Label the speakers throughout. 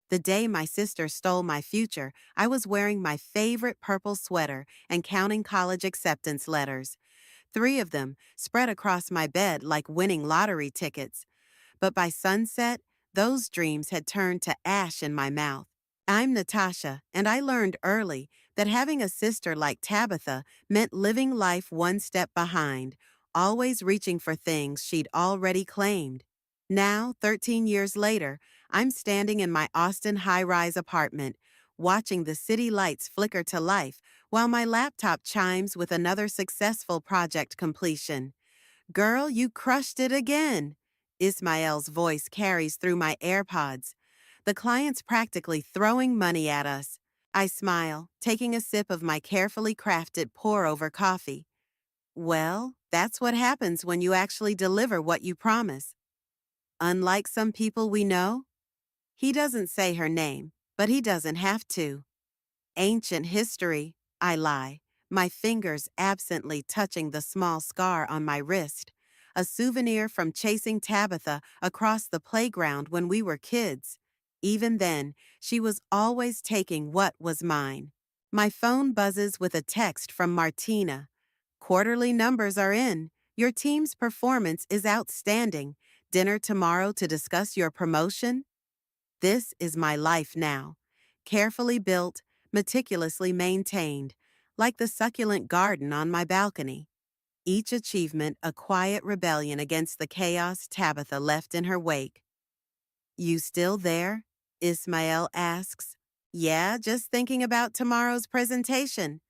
Speaker 1: The day my sister stole my future, I was wearing my favorite purple sweater and counting college acceptance letters. 3 of them spread across my bed like winning lottery tickets. But by sunset, those dreams had turned to ash in my mouth. I'm Natasha, and I learned early that having a sister like Tabitha meant living life one step behind, always reaching for things she'd already claimed. Now, 13 years later, I'm standing in my Austin high-rise apartment, watching the city lights flicker to life while my laptop chimes with another successful project completion. Girl, you crushed it again. Ismael's voice carries through my AirPods. The client's practically throwing money at us. I smile, taking a sip of my carefully crafted pour-over coffee. Well, that's what happens when you actually deliver what you promise. Unlike some people we know, he doesn't say her name, but he doesn't have to. Ancient history, I lie, my fingers absently touching the small scar on my wrist, a souvenir from chasing Tabitha across the playground when we were kids. Even then, she was always taking what was mine. My phone buzzes with a text from Martina. Quarterly numbers are in. Your team's performance is outstanding. Dinner tomorrow to discuss your promotion? This is my life now. Carefully built, meticulously maintained, like the succulent garden on my balcony. Each achievement a quiet rebellion against the chaos Tabitha left in her wake. You still there? Ismael asks. Yeah, just thinking about tomorrow's presentation.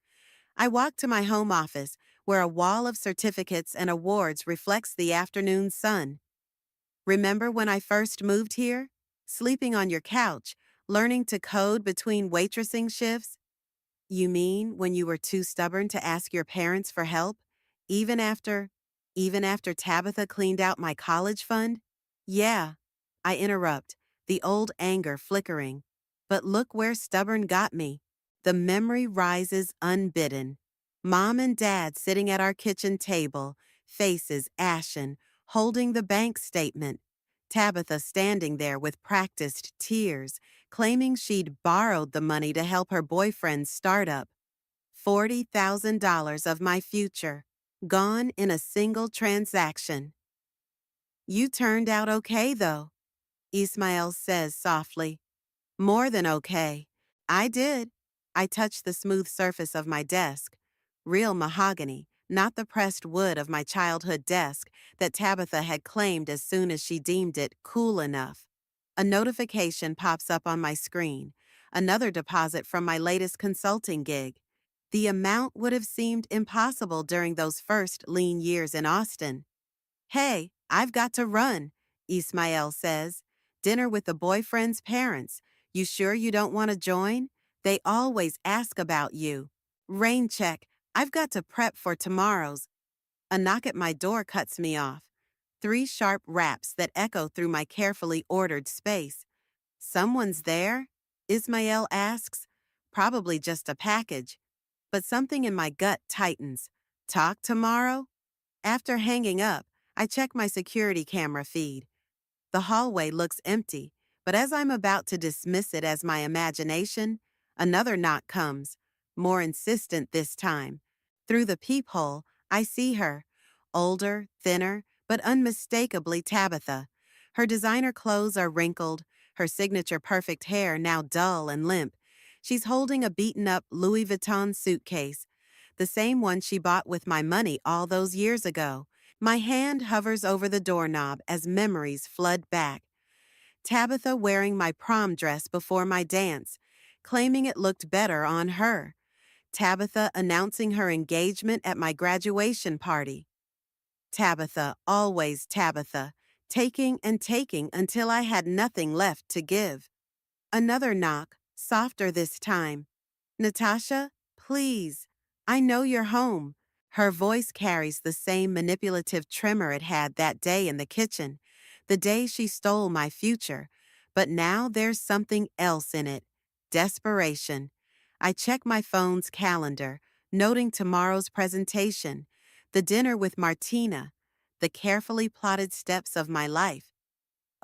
Speaker 1: I walk to my home office, where a wall of certificates and awards reflects the afternoon sun. Remember when I first moved here? Sleeping on your couch, learning to code between waitressing shifts? You mean when you were too stubborn to ask your parents for help? Even after, even after Tabitha cleaned out my college fund? Yeah, I interrupt, the old anger flickering. But look where stubborn got me. The memory rises unbidden. Mom and Dad sitting at our kitchen table, faces ashen, holding the bank statement. Tabitha standing there with practiced tears, claiming she'd borrowed the money to help her boyfriend's startup. $40,000 of my future, gone in a single transaction. You turned out okay, though, Ismael says softly. More than okay. I did. I touched the smooth surface of my desk. Real mahogany, not the pressed wood of my childhood desk that Tabitha had claimed as soon as she deemed it cool enough. A notification pops up on my screen. Another deposit from my latest consulting gig. The amount would have seemed impossible during those first lean years in Austin. Hey, I've got to run, Ismael says. Dinner with the boyfriend's parents. You sure you don't want to join? They always ask about you. Rain check. I've got to prep for tomorrow's. A knock at my door cuts me off. 3 sharp raps that echo through my carefully ordered space. Someone's there? Ismael asks. Probably just a package. But something in my gut tightens. Talk tomorrow? After hanging up, I check my security camera feed. The hallway looks empty, but as I'm about to dismiss it as my imagination, another knock comes, more insistent this time. Through the peephole, I see her, older, thinner, but unmistakably Tabitha. Her designer clothes are wrinkled, her signature perfect hair now dull and limp. She's holding a beaten-up Louis Vuitton suitcase, the same one she bought with my money all those years ago. My hand hovers over the doorknob as memories flood back. Tabitha wearing my prom dress before my dance, claiming it looked better on her. Tabitha announcing her engagement at my graduation party. Tabitha, always Tabitha, taking and taking until I had nothing left to give. Another knock, softer this time. Natasha, please. I know you're home. Her voice carries the same manipulative tremor it had that day in the kitchen, the day she stole my future. But now there's something else in it. Desperation. I check my phone's calendar, noting tomorrow's presentation, the dinner with Martina, the carefully plotted steps of my life.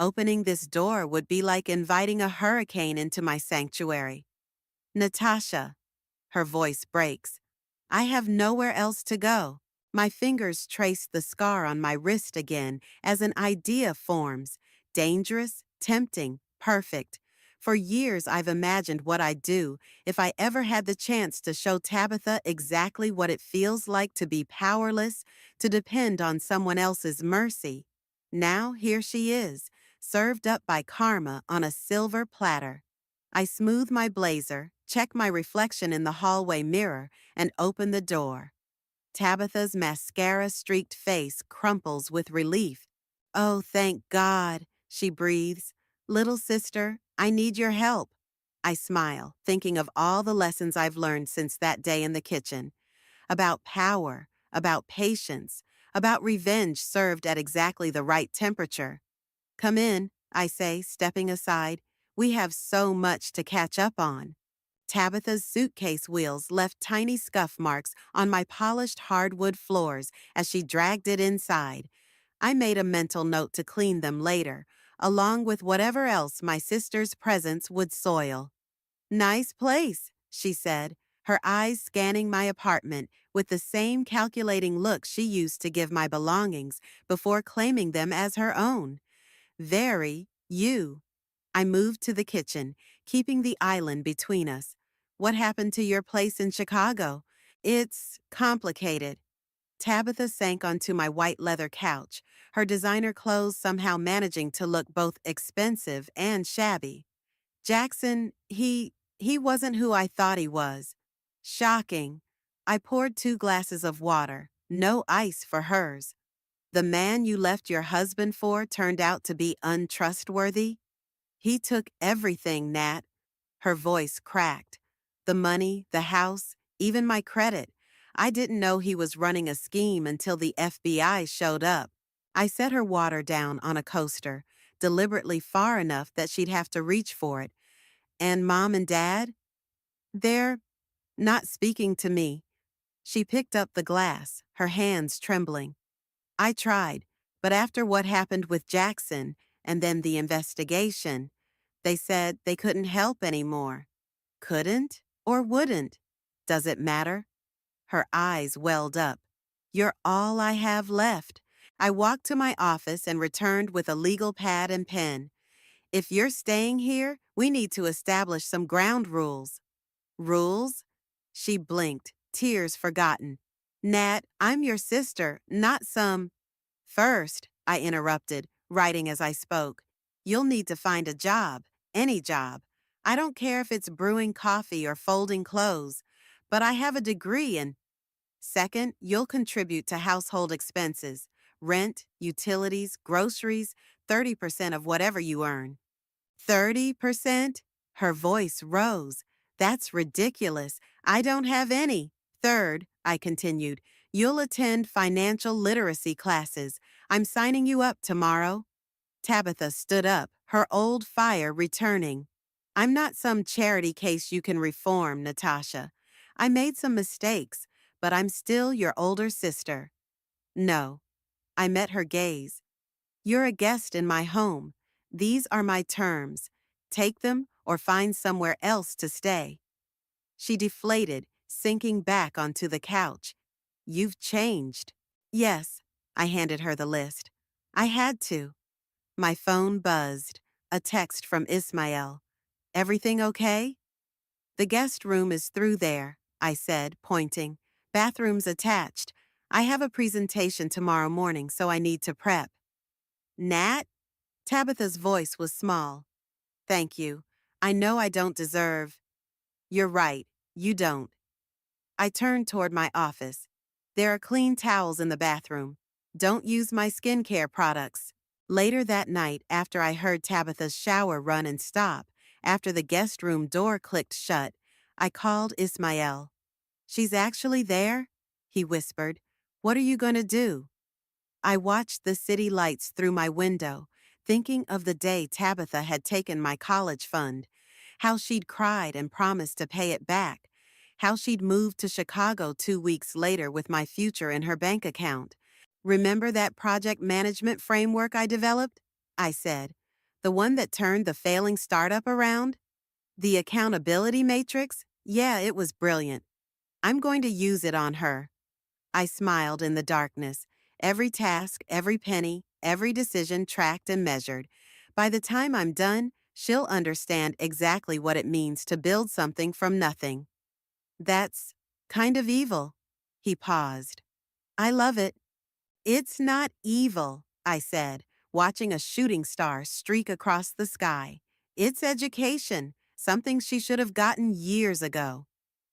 Speaker 1: Opening this door would be like inviting a hurricane into my sanctuary. Natasha, her voice breaks. I have nowhere else to go. My fingers trace the scar on my wrist again as an idea forms. Dangerous, tempting, perfect. For years I've imagined what I'd do if I ever had the chance to show Tabitha exactly what it feels like to be powerless, to depend on someone else's mercy. Now here she is, served up by karma on a silver platter. I smooth my blazer, check my reflection in the hallway mirror, and open the door. Tabitha's mascara-streaked face crumples with relief. Oh, thank God, she breathes. Little sister, I need your help. I smile, thinking of all the lessons I've learned since that day in the kitchen. About power, about patience, about revenge served at exactly the right temperature. Come in, I say, stepping aside. We have so much to catch up on. Tabitha's suitcase wheels left tiny scuff marks on my polished hardwood floors as she dragged it inside. I made a mental note to clean them later, along with whatever else my sister's presence would soil. Nice place, she said, her eyes scanning my apartment with the same calculating look she used to give my belongings before claiming them as her own. Very you. I moved to the kitchen, keeping the island between us. What happened to your place in Chicago? It's complicated. Tabitha sank onto my white leather couch, her designer clothes somehow managing to look both expensive and shabby. Jackson, he wasn't who I thought he was. Shocking. I poured 2 glasses of water, no ice for hers. The man you left your husband for turned out to be untrustworthy? He took everything, Nat. Her voice cracked. The money, the house, even my credit. I didn't know he was running a scheme until the FBI showed up. I set her water down on a coaster, deliberately far enough that she'd have to reach for it. And Mom and Dad? They're not speaking to me. She picked up the glass, her hands trembling. I tried, but after what happened with Jackson and then the investigation, they said they couldn't help anymore. Couldn't or wouldn't? Does it matter? Her eyes welled up. You're all I have left. I walked to my office and returned with a legal pad and pen. If you're staying here, we need to establish some ground rules. Rules? She blinked, tears forgotten. Nat, I'm your sister, not some. First, I interrupted, writing as I spoke, you'll need to find a job, any job. I don't care if it's brewing coffee or folding clothes, but I have a degree in. Second, you'll contribute to household expenses, rent, utilities, groceries, 30% of whatever you earn. 30%? Her voice rose. That's ridiculous. I don't have any. Third, I continued, you'll attend financial literacy classes. I'm signing you up tomorrow. Tabitha stood up, her old fire returning. I'm not some charity case you can reform, Natasha. I made some mistakes, but I'm still your older sister. No. I met her gaze. You're a guest in my home. These are my terms. Take them or find somewhere else to stay. She deflated, sinking back onto the couch. You've changed. Yes, I handed her the list. I had to. My phone buzzed. A text from Ismael. Everything okay? The guest room is through there, I said, pointing. Bathroom's attached. I have a presentation tomorrow morning, so I need to prep. Nat? Tabitha's voice was small. Thank you. I know I don't deserve. You're right. You don't. I turned toward my office. There are clean towels in the bathroom. Don't use my skincare products. Later that night, after I heard Tabitha's shower run and stop, after the guest room door clicked shut, I called Ismael. She's actually there? He whispered. What are you going to do? I watched the city lights through my window, thinking of the day Tabitha had taken my college fund, how she'd cried and promised to pay it back, how she'd moved to Chicago 2 weeks later with my future in her bank account. Remember that project management framework I developed? I said. The one that turned the failing startup around? The accountability matrix? Yeah, it was brilliant. I'm going to use it on her. I smiled in the darkness. Every task, every penny, every decision tracked and measured. By the time I'm done, she'll understand exactly what it means to build something from nothing. That's kind of evil. He paused. I love it. It's not evil, I said, watching a shooting star streak across the sky. It's education, something she should have gotten years ago.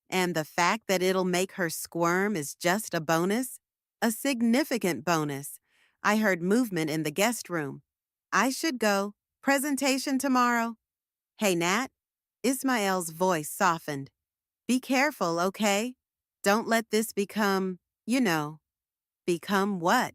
Speaker 1: And the fact that it'll make her squirm is just a bonus? A significant bonus. I heard movement in the guest room. I should go. Presentation tomorrow. Hey, Nat. Ismael's voice softened. Be careful, okay? Don't let this become, you know, become what?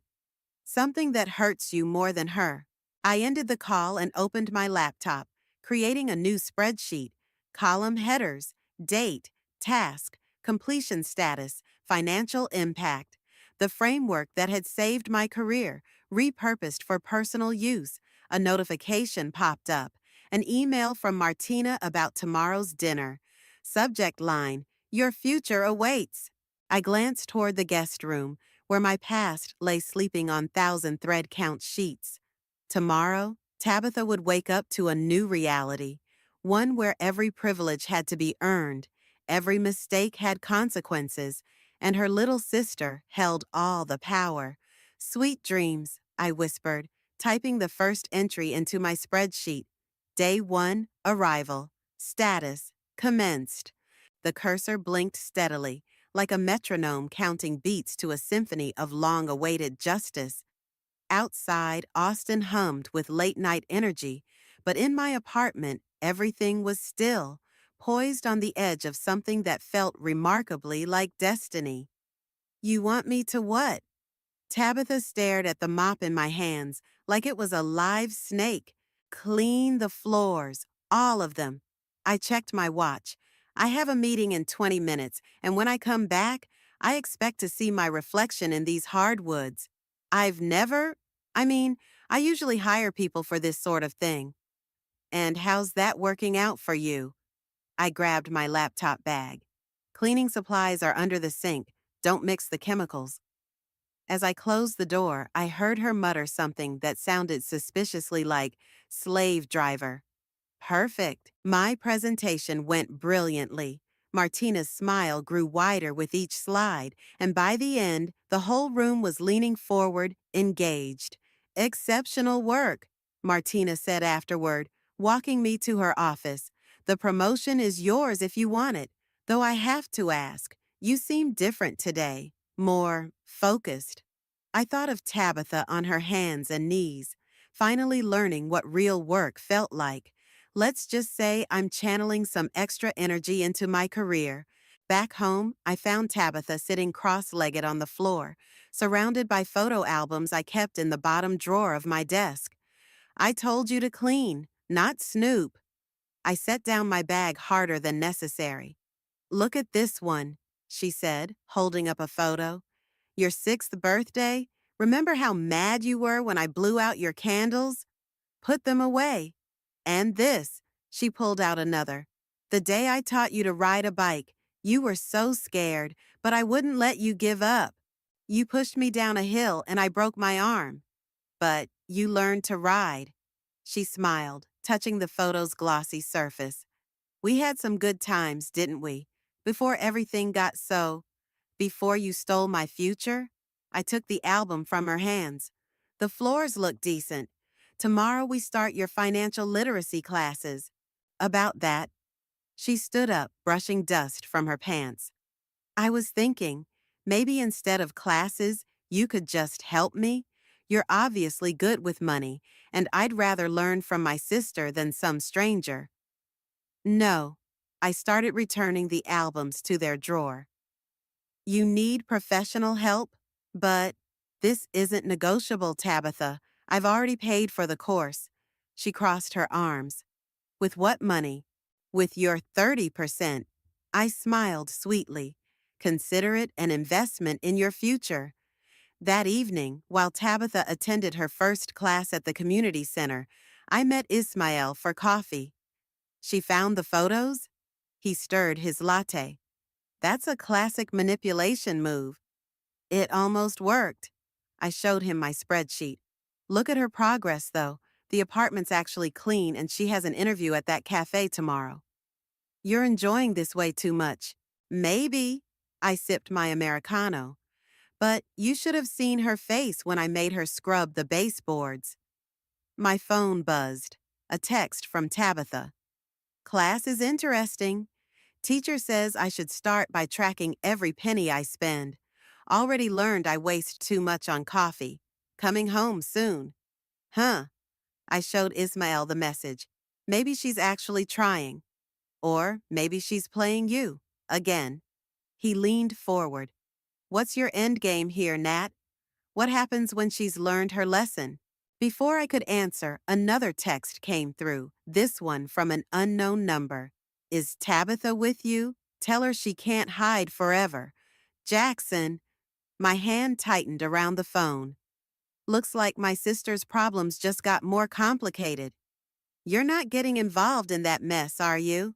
Speaker 1: Something that hurts you more than her. I ended the call and opened my laptop, creating a new spreadsheet. Column headers, date, task, completion status, financial impact. The framework that had saved my career, repurposed for personal use. A notification popped up. An email from Martina about tomorrow's dinner. Subject line, your future awaits. I glanced toward the guest room, where my past lay sleeping on thousand thread count sheets. Tomorrow, Tabitha would wake up to a new reality, one where every privilege had to be earned, every mistake had consequences, and her little sister held all the power. Sweet dreams, I whispered, typing the first entry into my spreadsheet. Day 1, arrival. Status, commenced. The cursor blinked steadily, like a metronome counting beats to a symphony of long-awaited justice. Outside, Austin hummed with late-night energy, but in my apartment, everything was still, poised on the edge of something that felt remarkably like destiny. You want me to what? Tabitha stared at the mop in my hands like it was a live snake. Clean the floors, all of them. I checked my watch. I have a meeting in 20 minutes, and when I come back, I expect to see my reflection in these hardwoods. I've never, I mean, I usually hire people for this sort of thing. And how's that working out for you? I grabbed my laptop bag. Cleaning supplies are under the sink. Don't mix the chemicals. As I closed the door, I heard her mutter something that sounded suspiciously like slave driver. Perfect. My presentation went brilliantly. Martina's smile grew wider with each slide, and by the end, the whole room was leaning forward, engaged. Exceptional work, Martina said afterward, walking me to her office. The promotion is yours if you want it, though I have to ask. You seem different today, more focused. I thought of Tabitha on her hands and knees, finally learning what real work felt like. Let's just say I'm channeling some extra energy into my career. Back home, I found Tabitha sitting cross-legged on the floor, surrounded by photo albums I kept in the bottom drawer of my desk. I told you to clean, not snoop. I set down my bag harder than necessary. Look at this one, she said, holding up a photo. Your 6th birthday? Remember how mad you were when I blew out your candles? Put them away. And this, she pulled out another. The day I taught you to ride a bike, you were so scared, but I wouldn't let you give up. You pushed me down a hill and I broke my arm. But you learned to ride. She smiled, touching the photo's glossy surface. We had some good times, didn't we? Before everything got so. Before you stole my future? I took the album from her hands. The floors look decent. Tomorrow we start your financial literacy classes. About that. She stood up, brushing dust from her pants. I was thinking, maybe instead of classes, you could just help me? You're obviously good with money, and I'd rather learn from my sister than some stranger. No. I started returning the albums to their drawer. You need professional help? But this isn't negotiable, Tabitha. I've already paid for the course. She crossed her arms. With what money? With your 30%. I smiled sweetly. Consider it an investment in your future. That evening, while Tabitha attended her first class at the community center, I met Ismael for coffee. She found the photos? He stirred his latte. That's a classic manipulation move. It almost worked. I showed him my spreadsheet. Look at her progress, though. The apartment's actually clean and she has an interview at that cafe tomorrow. You're enjoying this way too much. Maybe. I sipped my Americano. But you should have seen her face when I made her scrub the baseboards. My phone buzzed. A text from Tabitha. Class is interesting. Teacher says I should start by tracking every penny I spend. Already learned I waste too much on coffee. Coming home soon. Huh. I showed Ismael the message. Maybe she's actually trying. Or maybe she's playing you. Again. He leaned forward. What's your end game here, Nat? What happens when she's learned her lesson? Before I could answer, another text came through, this one from an unknown number. Is Tabitha with you? Tell her she can't hide forever. Jackson. My hand tightened around the phone. Looks like my sister's problems just got more complicated. You're not getting involved in that mess, are you?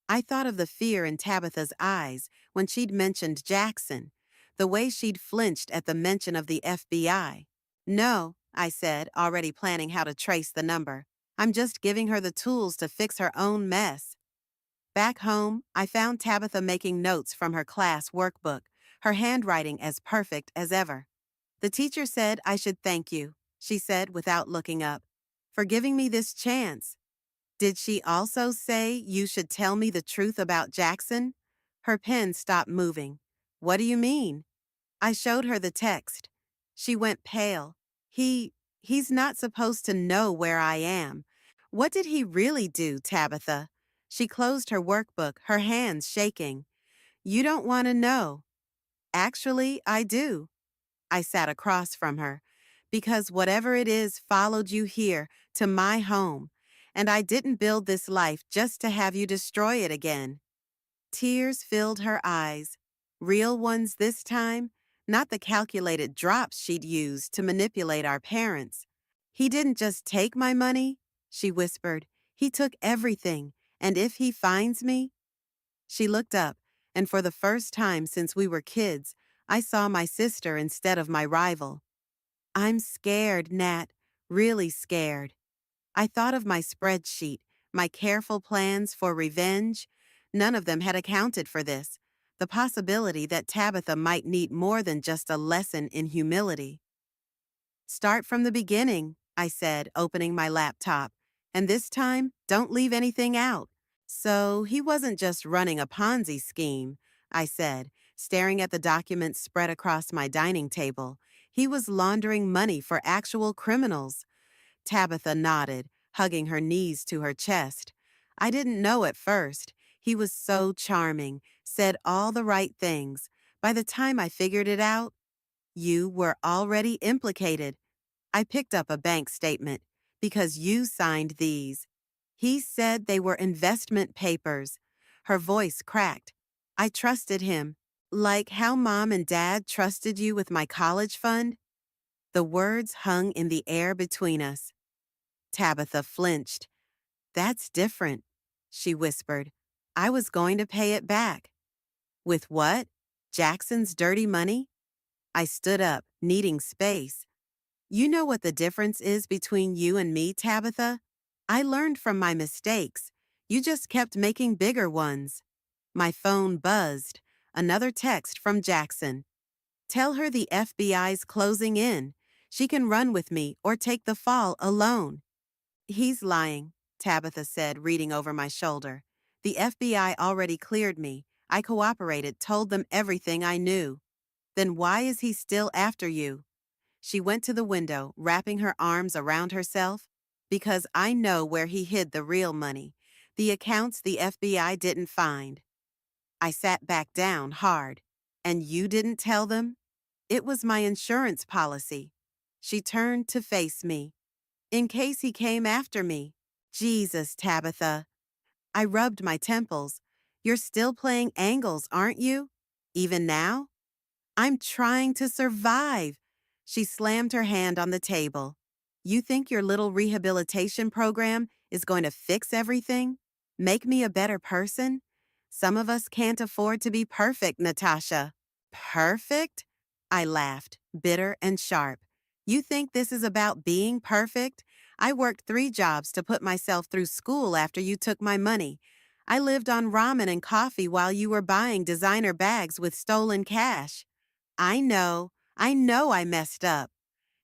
Speaker 1: I thought of the fear in Tabitha's eyes when she'd mentioned Jackson, the way she'd flinched at the mention of the FBI. No, I said, already planning how to trace the number. I'm just giving her the tools to fix her own mess. Back home, I found Tabitha making notes from her class workbook, her handwriting as perfect as ever. The teacher said I should thank you, she said without looking up, for giving me this chance. Did she also say you should tell me the truth about Jackson? Her pen stopped moving. What do you mean? I showed her the text. She went pale. He's not supposed to know where I am. What did he really do, Tabitha? She closed her workbook, her hands shaking. You don't want to know. Actually, I do. I sat across from her. Because whatever it is followed you here, to my home. And I didn't build this life just to have you destroy it again. Tears filled her eyes. Real ones this time, not the calculated drops she'd used to manipulate our parents. He didn't just take my money, she whispered. He took everything, and if he finds me... She looked up, and for the first time since we were kids, I saw my sister instead of my rival. I'm scared, Nat, really scared. I thought of my spreadsheet, my careful plans for revenge. None of them had accounted for this, the possibility that Tabitha might need more than just a lesson in humility. Start from the beginning, I said, opening my laptop. And this time, don't leave anything out. So he wasn't just running a Ponzi scheme, I said, staring at the documents spread across my dining table. He was laundering money for actual criminals. Tabitha nodded, hugging her knees to her chest. I didn't know at first. He was so charming, said all the right things. By the time I figured it out, you were already implicated. I picked up a bank statement. Because you signed these. He said they were investment papers. Her voice cracked. I trusted him. Like how Mom and Dad trusted you with my college fund? The words hung in the air between us. Tabitha flinched. That's different, she whispered. I was going to pay it back. With what? Jackson's dirty money? I stood up, needing space. You know what the difference is between you and me, Tabitha? I learned from my mistakes. You just kept making bigger ones. My phone buzzed. Another text from Jackson. Tell her the FBI's closing in. She can run with me or take the fall alone. He's lying, Tabitha said, reading over my shoulder. The FBI already cleared me. I cooperated, told them everything I knew. Then why is he still after you? She went to the window, wrapping her arms around herself. Because I know where he hid the real money, the accounts the FBI didn't find. I sat back down hard. And you didn't tell them? It was my insurance policy. She turned to face me. In case he came after me. Jesus, Tabitha. I rubbed my temples. You're still playing angles, aren't you? Even now? I'm trying to survive. She slammed her hand on the table. You think your little rehabilitation program is going to fix everything? Make me a better person? Some of us can't afford to be perfect, Natasha. Perfect? I laughed, bitter and sharp. You think this is about being perfect? I worked 3 jobs to put myself through school after you took my money. I lived on ramen and coffee while you were buying designer bags with stolen cash. I know I messed up.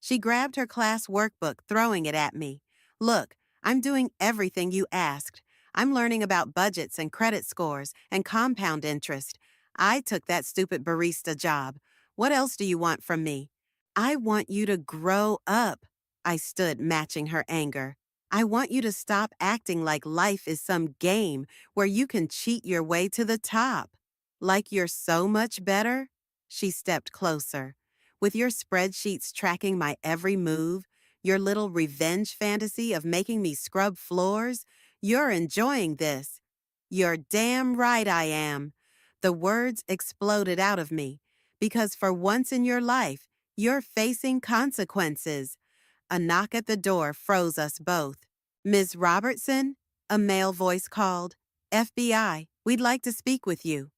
Speaker 1: She grabbed her class workbook, throwing it at me. Look, I'm doing everything you asked. I'm learning about budgets and credit scores and compound interest. I took that stupid barista job. What else do you want from me? I want you to grow up. I stood, matching her anger. I want you to stop acting like life is some game where you can cheat your way to the top. Like you're so much better? She stepped closer. With your spreadsheets tracking my every move, your little revenge fantasy of making me scrub floors, you're enjoying this. You're damn right I am. The words exploded out of me, because for once in your life, you're facing consequences. A knock at the door froze us both. Ms. Robertson? A male voice called. FBI, we'd like to speak with you.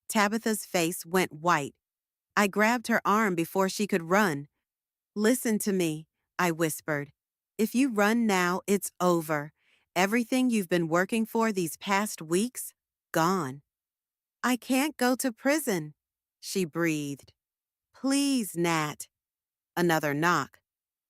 Speaker 1: Tabitha's face went white. I grabbed her arm before she could run. Listen to me, I whispered. If you run now, it's over. Everything you've been working for these past weeks, gone. I can't go to prison, she breathed. Please, Nat. Another knock.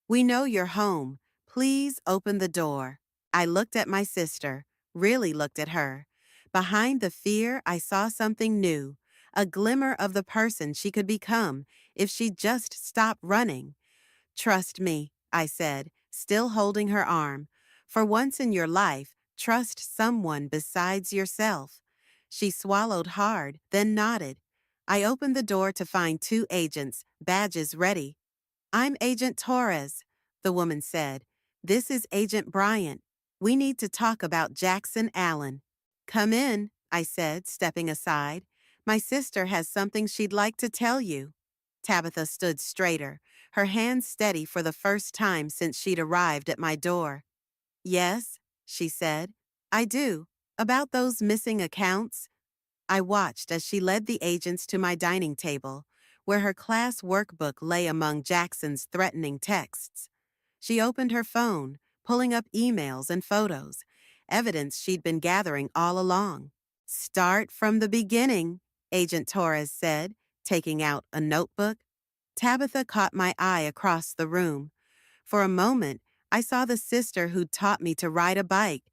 Speaker 1: We know you're home. Please open the door. I looked at my sister, really looked at her. Behind the fear, I saw something new, a glimmer of the person she could become if she just stopped running. Trust me, I said, still holding her arm. For once in your life, trust someone besides yourself. She swallowed hard, then nodded. I opened the door to find 2 agents, badges ready. I'm Agent Torres, the woman said. This is Agent Bryant. We need to talk about Jackson Allen. Come in, I said, stepping aside. My sister has something she'd like to tell you. Tabitha stood straighter, her hands steady for the first time since she'd arrived at my door. Yes, she said. I do. About those missing accounts? I watched as she led the agents to my dining table, where her class workbook lay among Jackson's threatening texts. She opened her phone, pulling up emails and photos, evidence she'd been gathering all along. Start from the beginning, Agent Torres said, taking out a notebook. Tabitha caught my eye across the room. For a moment, I saw the sister who'd taught me to ride a bike,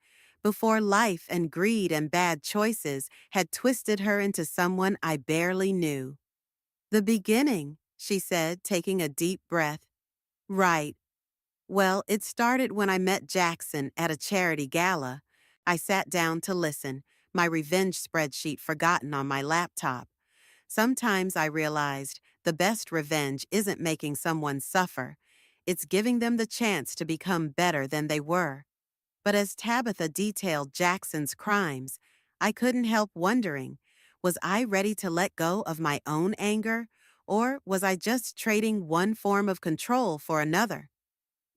Speaker 1: before life and greed and bad choices had twisted her into someone I barely knew. The beginning, she said, taking a deep breath. Right. Well, it started when I met Jackson at a charity gala. I sat down to listen, my revenge spreadsheet forgotten on my laptop. Sometimes I realized the best revenge isn't making someone suffer. It's giving them the chance to become better than they were. But as Tabitha detailed Jackson's crimes, I couldn't help wondering, was I ready to let go of my own anger, or was I just trading one form of control for another?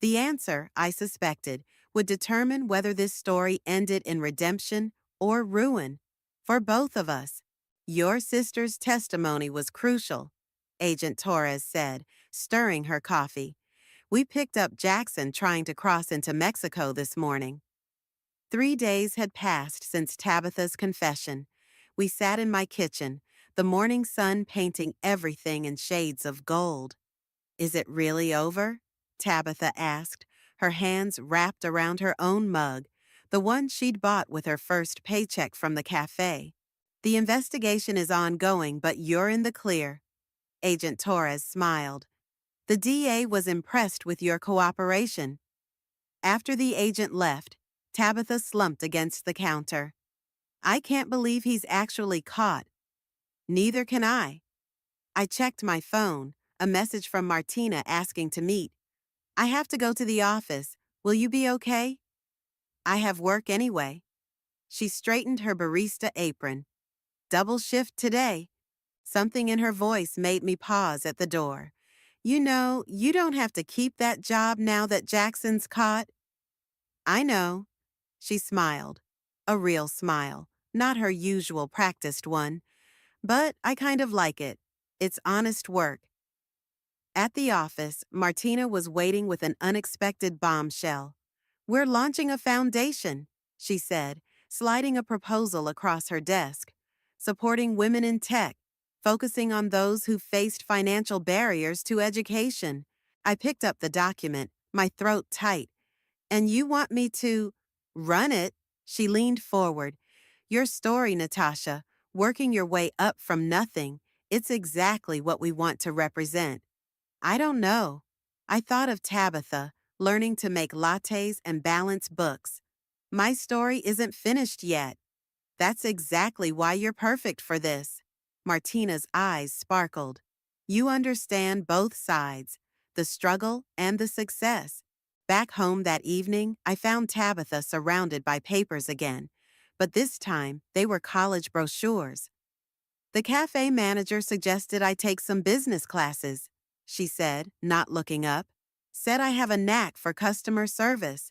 Speaker 1: The answer, I suspected, would determine whether this story ended in redemption or ruin. For both of us. Your sister's testimony was crucial, Agent Torres said, stirring her coffee. We picked up Jackson trying to cross into Mexico this morning. 3 days had passed since Tabitha's confession. We sat in my kitchen, the morning sun painting everything in shades of gold. Is it really over? Tabitha asked, her hands wrapped around her own mug, the one she'd bought with her first paycheck from the cafe. The investigation is ongoing, but you're in the clear. Agent Torres smiled. The DA was impressed with your cooperation. After the agent left, Tabitha slumped against the counter. I can't believe he's actually caught. Neither can I. I checked my phone, a message from Martina asking to meet. I have to go to the office. Will you be okay? I have work anyway. She straightened her barista apron. Double shift today. Something in her voice made me pause at the door. You don't have to keep that job now that Jackson's caught. I know. She smiled. A real smile, not her usual practiced one. But I kind of like it. It's honest work. At the office, Martina was waiting with an unexpected bombshell. We're launching a foundation, she said, sliding a proposal across her desk. Supporting women in tech, focusing on those who faced financial barriers to education. I picked up the document, my throat tight. And you want me to run it? She leaned forward. Your story, Natasha, working your way up from nothing, it's exactly what we want to represent. I don't know. I thought of Tabitha, learning to make lattes and balance books. My story isn't finished yet. That's exactly why you're perfect for this. Martina's eyes sparkled. You understand both sides, the struggle and the success. Back home that evening, I found Tabitha surrounded by papers again, but this time they were college brochures. The cafe manager suggested I take some business classes, she said, not looking up. Said I have a knack for customer service.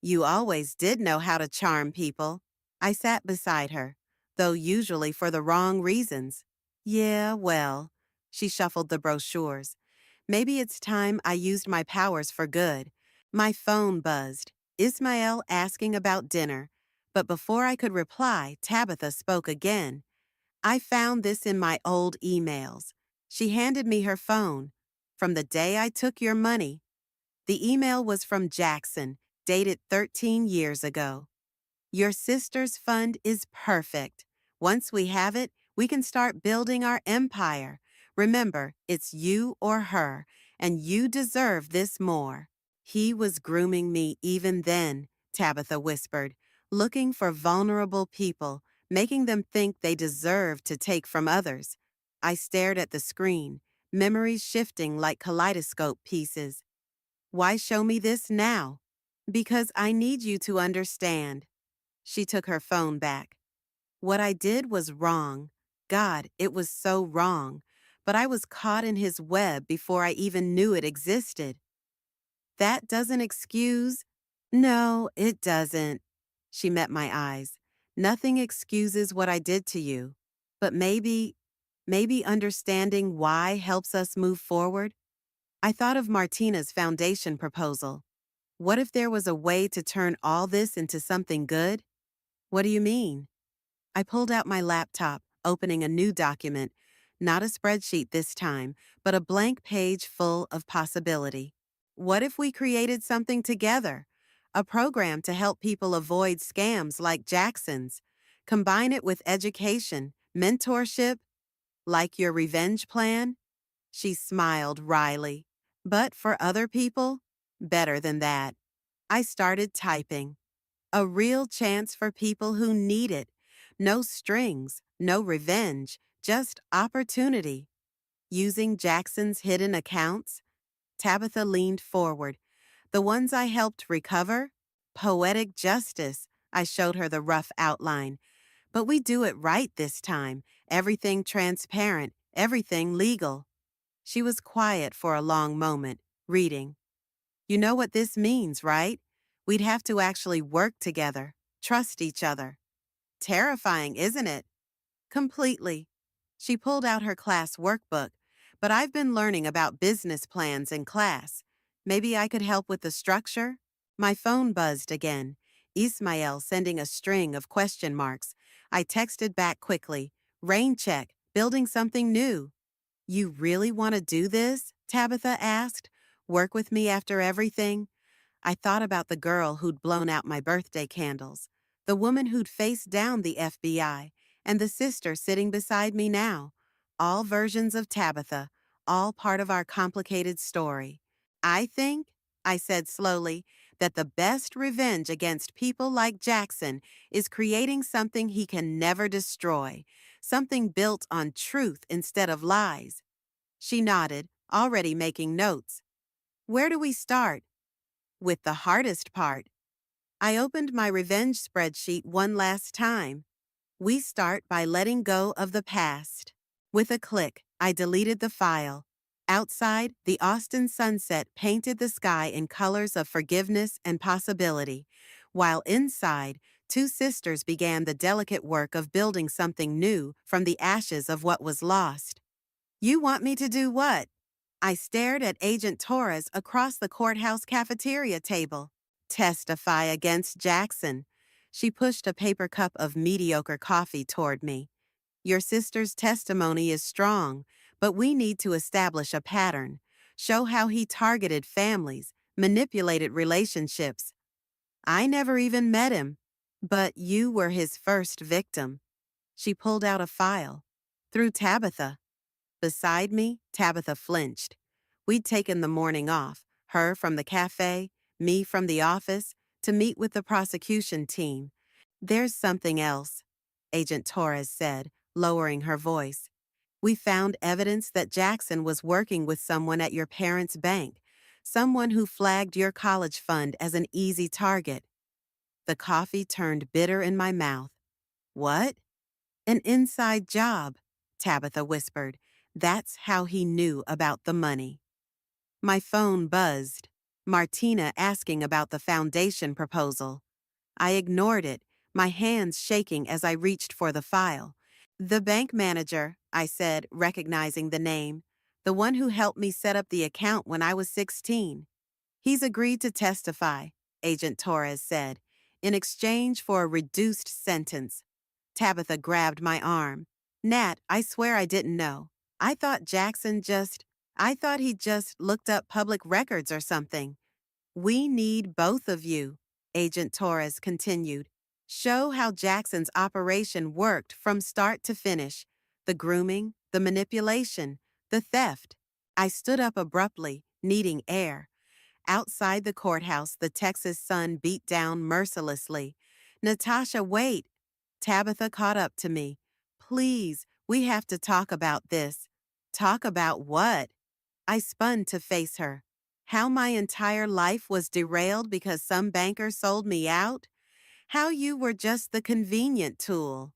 Speaker 1: You always did know how to charm people. I sat beside her, though usually for the wrong reasons. Yeah, well, she shuffled the brochures. Maybe it's time I used my powers for good. My phone buzzed. Ismael asking about dinner. But before I could reply, Tabitha spoke again. I found this in my old emails. She handed me her phone. From the day I took your money. The email was from Jackson, dated 13 years ago. Your sister's fund is perfect. Once we have it, we can start building our empire. Remember, it's you or her, and you deserve this more. He was grooming me even then, Tabitha whispered, looking for vulnerable people, making them think they deserved to take from others. I stared at the screen, memories shifting like kaleidoscope pieces. Why show me this now? Because I need you to understand. She took her phone back. What I did was wrong. God, it was so wrong. But I was caught in his web before I even knew it existed. That doesn't excuse. No, it doesn't. She met my eyes. Nothing excuses what I did to you. But maybe understanding why helps us move forward. I thought of Martina's foundation proposal. What if there was a way to turn all this into something good? What do you mean? I pulled out my laptop, opening a new document, not a spreadsheet this time, but a blank page full of possibility. What if we created something together? A program to help people avoid scams like Jackson's. Combine it with education, mentorship, like your revenge plan? She smiled wryly. But for other people, better than that. I started typing. A real chance for people who need it. No strings, no revenge, just opportunity. Using Jackson's hidden accounts? Tabitha leaned forward. The ones I helped recover? Poetic justice. I showed her the rough outline. But we do it right this time. Everything transparent, everything legal. She was quiet for a long moment, reading. You know what this means, right? We'd have to actually work together, trust each other. Terrifying, isn't it? Completely. She pulled out her class workbook, but I've been learning about business plans in class. Maybe I could help with the structure? My phone buzzed again. Ismael sending a string of question marks. I texted back quickly. Rain check, building something new. You really want to do this? Tabitha asked. Work with me after everything? I thought about the girl who'd blown out my birthday candles, the woman who'd faced down the FBI, and the sister sitting beside me now. All versions of Tabitha, all part of our complicated story. I think, I said slowly, that the best revenge against people like Jackson is creating something he can never destroy, something built on truth instead of lies. She nodded, already making notes. Where do we start? With the hardest part. I opened my revenge spreadsheet one last time. We start by letting go of the past. With a click, I deleted the file. Outside, the Austin sunset painted the sky in colors of forgiveness and possibility, while inside, two sisters began the delicate work of building something new from the ashes of what was lost. You want me to do what? I stared at Agent Torres across the courthouse cafeteria table. Testify against Jackson. She pushed a paper cup of mediocre coffee toward me. Your sister's testimony is strong, but we need to establish a pattern. Show how he targeted families, manipulated relationships. I never even met him, but you were his first victim. She pulled out a file. Through Tabitha. Beside me, Tabitha flinched. We'd taken the morning off, her from the cafe, me from the office, to meet with the prosecution team. There's something else, Agent Torres said, lowering her voice. We found evidence that Jackson was working with someone at your parents' bank, someone who flagged your college fund as an easy target. The coffee turned bitter in my mouth. What? An inside job, Tabitha whispered. That's how he knew about the money. My phone buzzed. Martina asking about the foundation proposal. I ignored it, my hands shaking as I reached for the file. The bank manager, I said, recognizing the name. The one who helped me set up the account when I was 16. He's agreed to testify, Agent Torres said, in exchange for a reduced sentence. Tabitha grabbed my arm. Nat, I swear I didn't know. I thought I thought he just looked up public records or something. We need both of you, Agent Torres continued. Show how Jackson's operation worked from start to finish. The grooming, the manipulation, the theft. I stood up abruptly, needing air. Outside the courthouse, the Texas sun beat down mercilessly. Natasha, wait! Tabitha caught up to me. Please, we have to talk about this. Talk about what? I spun to face her. How my entire life was derailed because some banker sold me out? How you were just the convenient tool.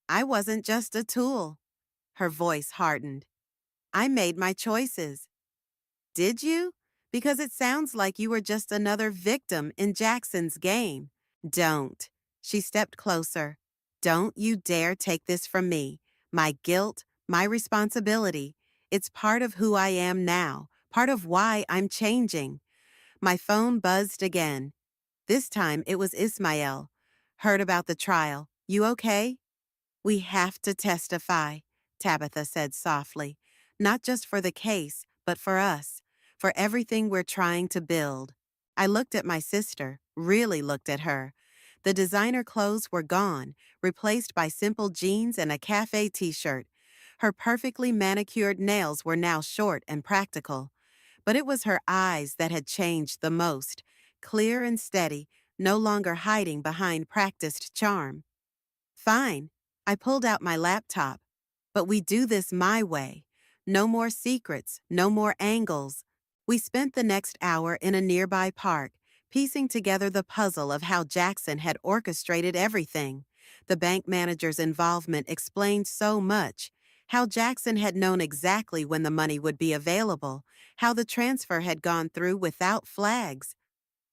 Speaker 1: I wasn't just a tool. Her voice hardened. I made my choices. Did you? Because it sounds like you were just another victim in Jackson's game. Don't. She stepped closer. Don't you dare take this from me. My guilt, my responsibility. It's part of who I am now, part of why I'm changing. My phone buzzed again. This time it was Ismael. Heard about the trial. You okay? We have to testify, Tabitha said softly. Not just for the case, but for us, for everything we're trying to build. I looked at my sister, really looked at her. The designer clothes were gone, replaced by simple jeans and a cafe t-shirt. Her perfectly manicured nails were now short and practical. But it was her eyes that had changed the most, clear and steady, no longer hiding behind practiced charm. Fine. I pulled out my laptop. But we do this my way. No more secrets, no more angles. We spent the next hour in a nearby park, piecing together the puzzle of how Jackson had orchestrated everything. The bank manager's involvement explained so much. How Jackson had known exactly when the money would be available, how the transfer had gone through without flags.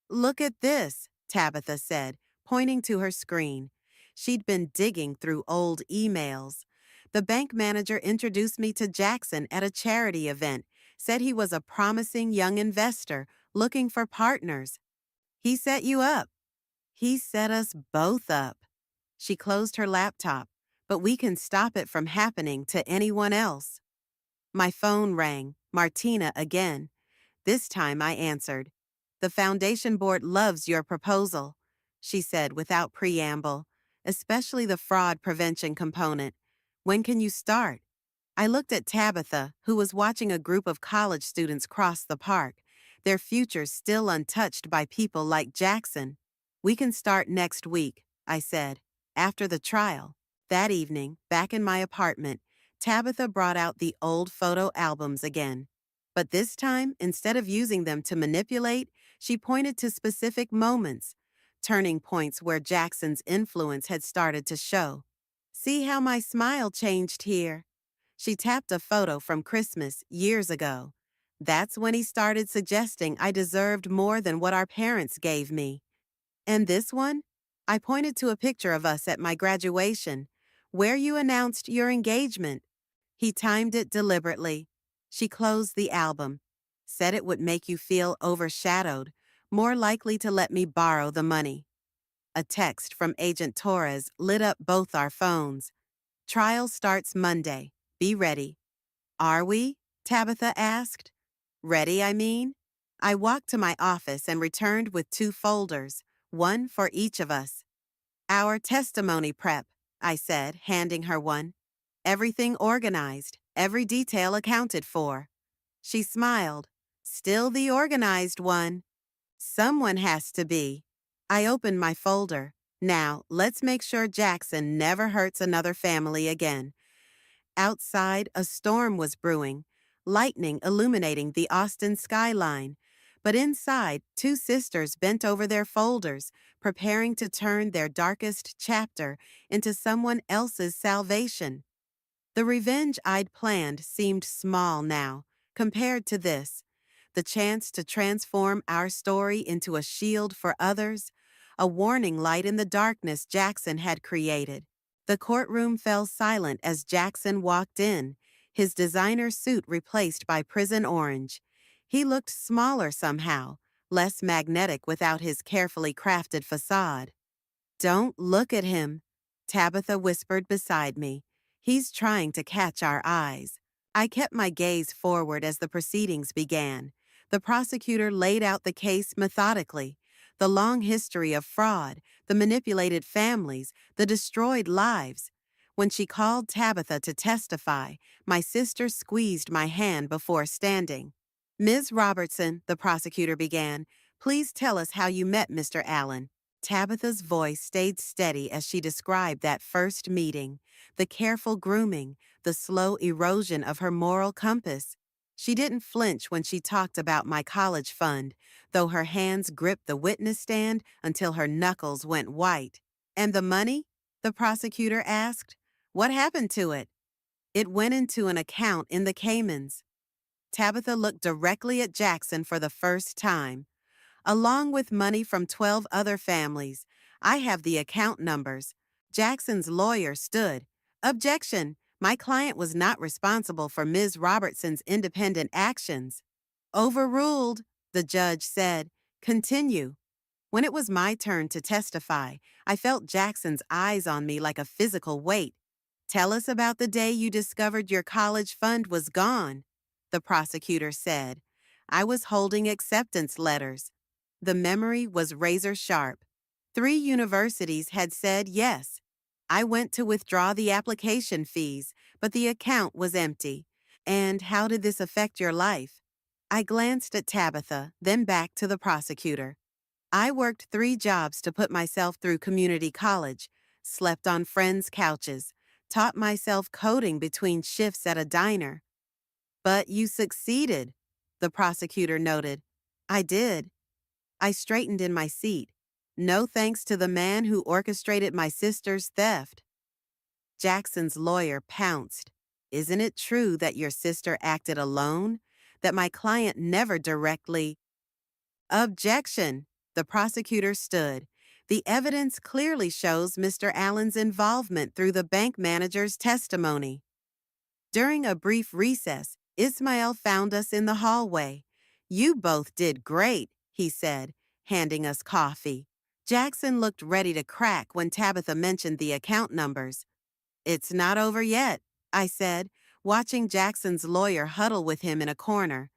Speaker 1: Look at this, Tabitha said, pointing to her screen. She'd been digging through old emails. The bank manager introduced me to Jackson at a charity event, said he was a promising young investor looking for partners. He set you up. He set us both up. She closed her laptop, but we can stop it from happening to anyone else. My phone rang, Martina again. This time I answered. The foundation board loves your proposal, she said without preamble, especially the fraud prevention component. When can you start? I looked at Tabitha, who was watching a group of college students cross the park, their futures still untouched by people like Jackson. We can start next week, I said, after the trial. That evening, back in my apartment, Tabitha brought out the old photo albums again. But this time, instead of using them to manipulate, she pointed to specific moments, turning points where Jackson's influence had started to show. See how my smile changed here? She tapped a photo from Christmas years ago. That's when he started suggesting I deserved more than what our parents gave me. And this one? I pointed to a picture of us at my graduation, where you announced your engagement. He timed it deliberately. She closed the album, said it would make you feel overshadowed, more likely to let me borrow the money. A text from Agent Torres lit up both our phones. Trial starts Monday. Be ready. Are we? Tabitha asked. Ready, I mean? I walked to my office and returned with 2 folders, one for each of us. Our testimony prep, I said, handing her one. Everything organized, every detail accounted for. She smiled. Still the organized one. Someone has to be. I opened my folder. Now, let's make sure Jackson never hurts another family again. Outside, a storm was brewing, lightning illuminating the Austin skyline. But inside, 2 sisters bent over their folders, preparing to turn their darkest chapter into someone else's salvation. The revenge I'd planned seemed small now, compared to this. The chance to transform our story into a shield for others, a warning light in the darkness Jackson had created. The courtroom fell silent as Jackson walked in, his designer suit replaced by prison orange. He looked smaller somehow, less magnetic without his carefully crafted facade. Don't look at him, Tabitha whispered beside me. He's trying to catch our eyes. I kept my gaze forward as the proceedings began. The prosecutor laid out the case methodically. The long history of fraud, the manipulated families, the destroyed lives. When she called Tabitha to testify, my sister squeezed my hand before standing. Ms. Robertson, the prosecutor began, please tell us how you met Mr. Allen. Tabitha's voice stayed steady as she described that first meeting, the careful grooming, the slow erosion of her moral compass. She didn't flinch when she talked about my college fund, though her hands gripped the witness stand until her knuckles went white. And the money? The prosecutor asked. What happened to it? It went into an account in the Caymans. Tabitha looked directly at Jackson for the first time. Along with money from 12 other families. I have the account numbers. Jackson's lawyer stood. Objection. My client was not responsible for Ms. Robertson's independent actions. Overruled, the judge said. Continue. When it was my turn to testify, I felt Jackson's eyes on me like a physical weight. Tell us about the day you discovered your college fund was gone, the prosecutor said. I was holding acceptance letters. The memory was razor sharp. 3 universities had said yes. I went to withdraw the application fees, but the account was empty. And how did this affect your life? I glanced at Tabitha, then back to the prosecutor. I worked 3 jobs to put myself through community college, slept on friends' couches, taught myself coding between shifts at a diner. But you succeeded, the prosecutor noted. I did. I straightened in my seat. No thanks to the man who orchestrated my sister's theft. Jackson's lawyer pounced. Isn't it true that your sister acted alone? That my client never directly... Objection! The prosecutor stood. The evidence clearly shows Mr. Allen's involvement through the bank manager's testimony. During a brief recess, Ismail found us in the hallway. You both did great, he said, handing us coffee. Jackson looked ready to crack when Tabitha mentioned the account numbers. It's not over yet, I said, watching Jackson's lawyer huddle with him in a corner.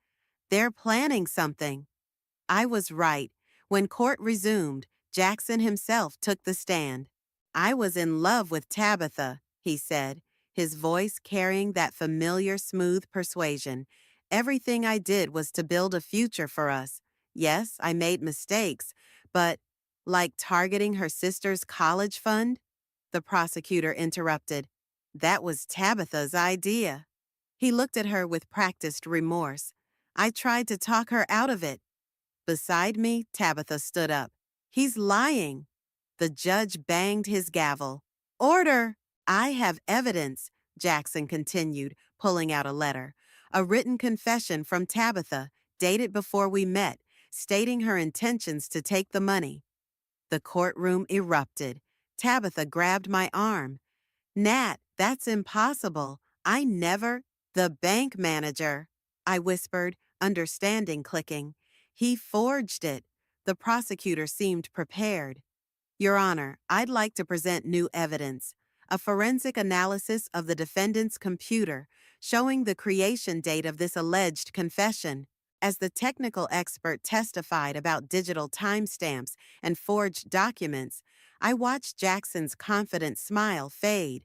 Speaker 1: They're planning something. I was right. When court resumed, Jackson himself took the stand. I was in love with Tabitha, he said, his voice carrying that familiar smooth persuasion. Everything I did was to build a future for us. Yes, I made mistakes, but like targeting her sister's college fund? The prosecutor interrupted. That was Tabitha's idea. He looked at her with practiced remorse. I tried to talk her out of it. Beside me, Tabitha stood up. He's lying. The judge banged his gavel. Order! I have evidence, Jackson continued, pulling out a letter. A written confession from Tabitha, dated before we met, stating her intentions to take the money. The courtroom erupted. Tabitha grabbed my arm. Nat, that's impossible. I never. The bank manager, I whispered, understanding clicking. He forged it. The prosecutor seemed prepared. Your Honor, I'd like to present new evidence. A forensic analysis of the defendant's computer showing the creation date of this alleged confession. As the technical expert testified about digital timestamps and forged documents, I watched Jackson's confident smile fade.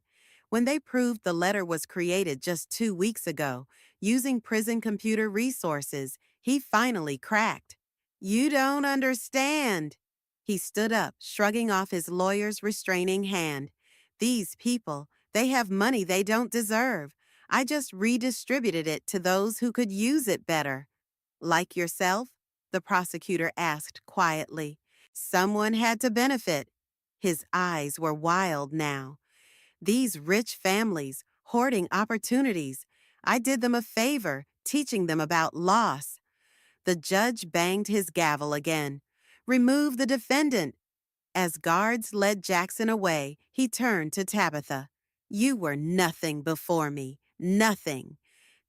Speaker 1: When they proved the letter was created just 2 weeks ago, using prison computer resources, he finally cracked. You don't understand. He stood up, shrugging off his lawyer's restraining hand. These people, they have money they don't deserve. I just redistributed it to those who could use it better. Like yourself? The prosecutor asked quietly. Someone had to benefit. His eyes were wild now. These rich families, hoarding opportunities. I did them a favor, teaching them about loss. The judge banged his gavel again. Remove the defendant. As guards led Jackson away, he turned to Tabitha. You were nothing before me. Nothing.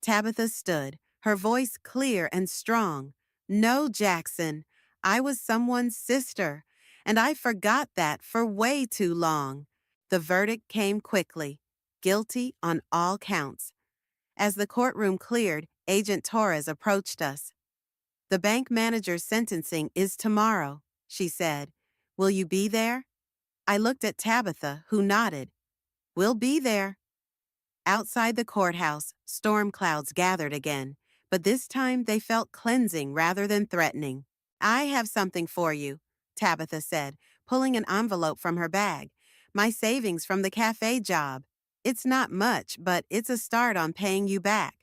Speaker 1: Tabitha stood, her voice clear and strong. No, Jackson. I was someone's sister, and I forgot that for way too long. The verdict came quickly. Guilty on all counts. As the courtroom cleared, Agent Torres approached us. The bank manager's sentencing is tomorrow, she said. Will you be there? I looked at Tabitha, who nodded. We'll be there. Outside the courthouse, storm clouds gathered again, but this time they felt cleansing rather than threatening. I have something for you, Tabitha said, pulling an envelope from her bag. My savings from the cafe job. It's not much, but it's a start on paying you back.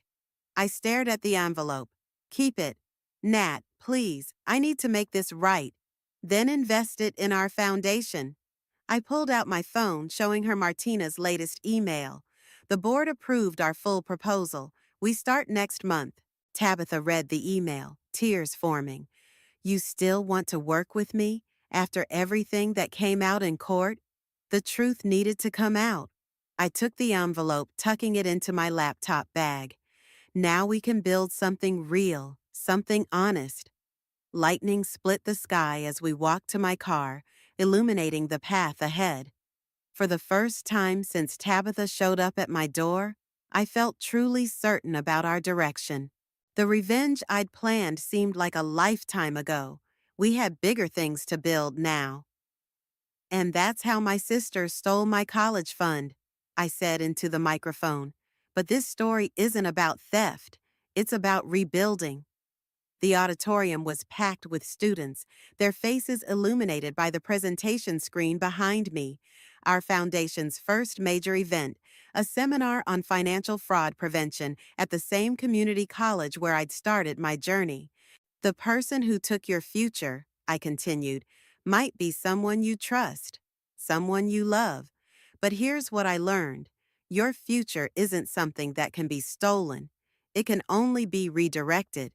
Speaker 1: I stared at the envelope. Keep it. Nat, please, I need to make this right. Then invest it in our foundation. I pulled out my phone, showing her Martina's latest email. The board approved our full proposal. We start next month. Tabitha read the email, tears forming. You still want to work with me? After everything that came out in court? The truth needed to come out. I took the envelope, tucking it into my laptop bag. Now we can build something real, something honest. Lightning split the sky as we walked to my car, illuminating the path ahead. For the first time since Tabitha showed up at my door, I felt truly certain about our direction. The revenge I'd planned seemed like a lifetime ago. We had bigger things to build now. And that's how my sister stole my college fund, I said into the microphone. But this story isn't about theft. It's about rebuilding. The auditorium was packed with students, their faces illuminated by the presentation screen behind me. Our foundation's first major event, a seminar on financial fraud prevention at the same community college where I'd started my journey. The person who took your future, I continued, might be someone you trust, someone you love. But here's what I learned. Your future isn't something that can be stolen. It can only be redirected.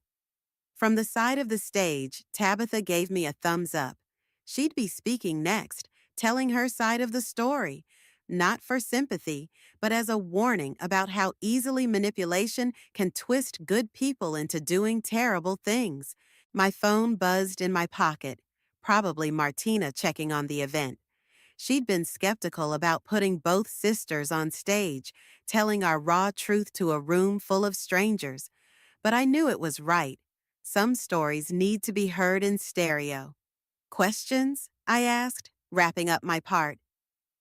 Speaker 1: From the side of the stage, Tabitha gave me a thumbs up. She'd be speaking next, telling her side of the story, not for sympathy, but as a warning about how easily manipulation can twist good people into doing terrible things. My phone buzzed in my pocket, probably Martina checking on the event. She'd been skeptical about putting both sisters on stage, telling our raw truth to a room full of strangers. But I knew it was right. Some stories need to be heard in stereo. Questions? I asked, wrapping up my part.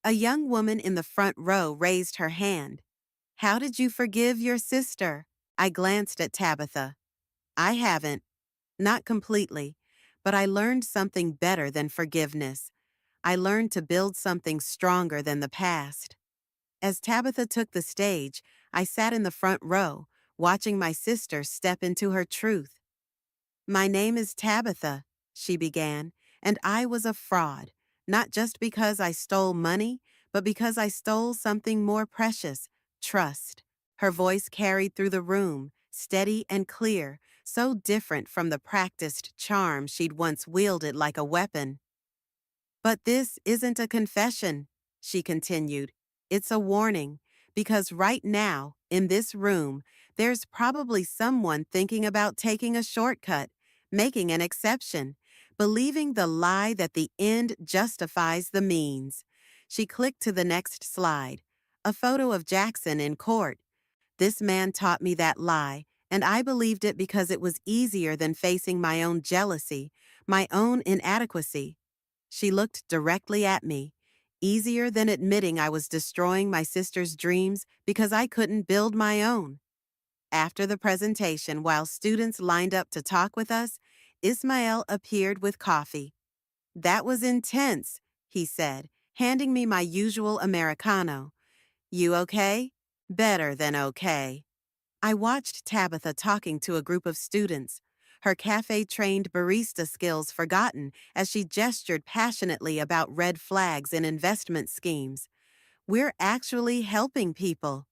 Speaker 1: A young woman in the front row raised her hand. How did you forgive your sister? I glanced at Tabitha. I haven't. Not completely. But I learned something better than forgiveness. I learned to build something stronger than the past. As Tabitha took the stage, I sat in the front row, watching my sister step into her truth. My name is Tabitha, she began, and I was a fraud, not just because I stole money, but because I stole something more precious, trust. Her voice carried through the room, steady and clear, so different from the practiced charm she'd once wielded like a weapon. But this isn't a confession, she continued. It's a warning, because right now, in this room, there's probably someone thinking about taking a shortcut, making an exception, believing the lie that the end justifies the means. She clicked to the next slide, a photo of Jackson in court. This man taught me that lie, and I believed it because it was easier than facing my own jealousy, my own inadequacy. She looked directly at me, easier than admitting I was destroying my sister's dreams because I couldn't build my own. After the presentation, while students lined up to talk with us, Ismael appeared with coffee. "That was intense," he said, handing me my usual Americano. "You okay?" "Better than okay." I watched Tabitha talking to a group of students, her cafe-trained barista skills forgotten as she gestured passionately about red flags and investment schemes. "We're actually helping people."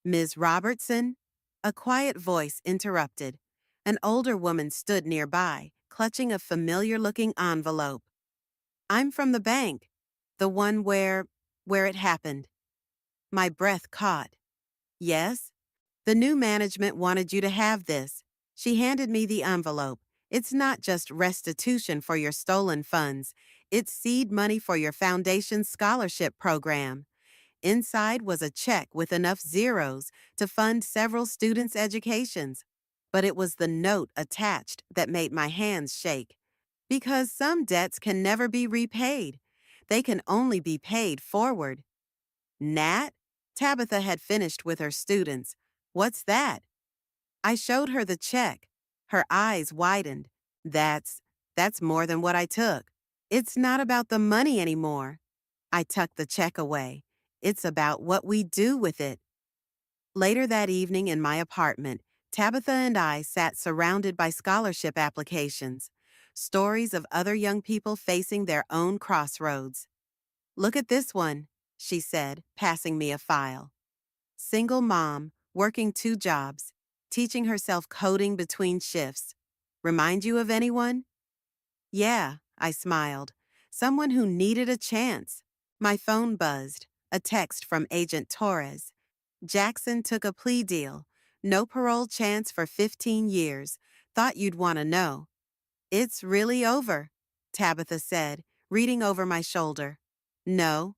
Speaker 1: "Ms. Robertson?" A quiet voice interrupted. An older woman stood nearby, clutching a familiar-looking envelope. "I'm from the bank. The one where it happened." My breath caught. "Yes? The new management wanted you to have this." She handed me the envelope. "It's not just restitution for your stolen funds. It's seed money for your foundation's scholarship program." Inside was a check with enough zeros to fund several students' educations. But it was the note attached that made my hands shake. Because some debts can never be repaid. They can only be paid forward. "Nat?" Tabitha had finished with her students. "What's that?" I showed her the check. Her eyes widened. That's more than what I took." "It's not about the money anymore." I tucked the check away. "It's about what we do with it." Later that evening in my apartment, Tabitha and I sat surrounded by scholarship applications, stories of other young people facing their own crossroads. "Look at this one," she said, passing me a file. "Single mom, working 2 jobs, teaching herself coding between shifts. Remind you of anyone?" "Yeah," I smiled. "Someone who needed a chance." My phone buzzed, a text from Agent Torres. "Jackson took a plea deal. No parole chance for 15 years. Thought you'd want to know." "It's really over," Tabitha said, reading over my shoulder. "No."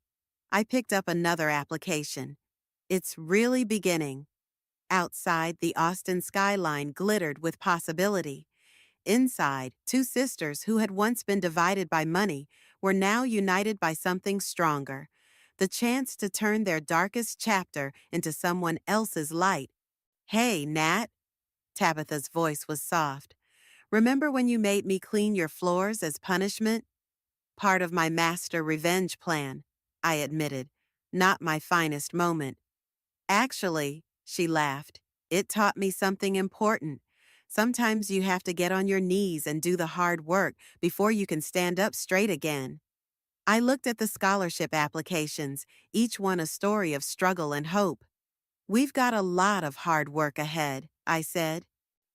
Speaker 1: I picked up another application. "It's really beginning." Outside, the Austin skyline glittered with possibility. Inside, 2 sisters who had once been divided by money were now united by something stronger, the chance to turn their darkest chapter into someone else's light. "Hey, Nat." Tabitha's voice was soft. "Remember when you made me clean your floors as punishment?" "Part of my master revenge plan," I admitted. "Not my finest moment." "Actually," she laughed, "it taught me something important. Sometimes you have to get on your knees and do the hard work before you can stand up straight again." I looked at the scholarship applications, each one a story of struggle and hope. "We've got a lot of hard work ahead," I said.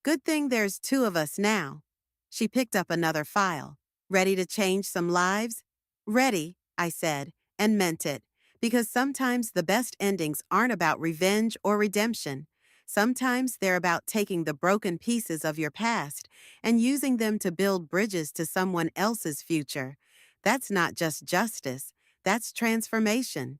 Speaker 1: "Good thing there's 2 of us now." She picked up another file. "Ready to change some lives?" "Ready," I said, and meant it, because sometimes the best endings aren't about revenge or redemption. Sometimes they're about taking the broken pieces of your past and using them to build bridges to someone else's future. That's not just justice, that's transformation.